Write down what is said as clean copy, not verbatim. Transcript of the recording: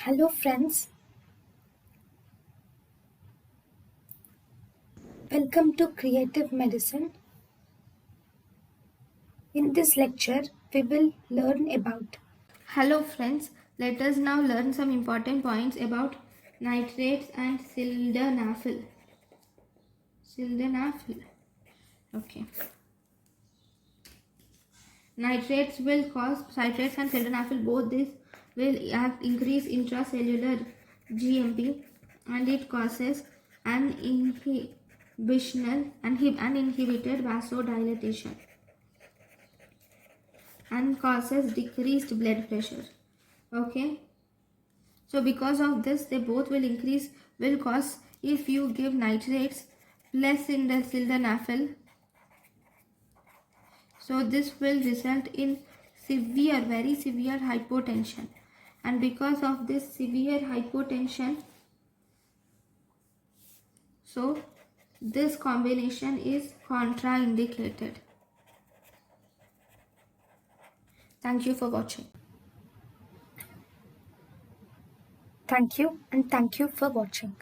Hello friends, welcome to Creative Medicine. In this lecture, we will learn about. Hello friends, let us now learn some important points about nitrates and sildenafil. Sildenafil. Okay. Nitrates and sildenafil, both these will increase intracellular GMP, and it causes an uninhibited vasodilation and causes decreased blood pressure. Okay. So because of this, they both will cause, if you give nitrates plus in the sildenafil, so this will result in very severe hypotension. And because of this severe hypotension, so this combination is contraindicated. Thank you for watching. Thank you and thank you for watching.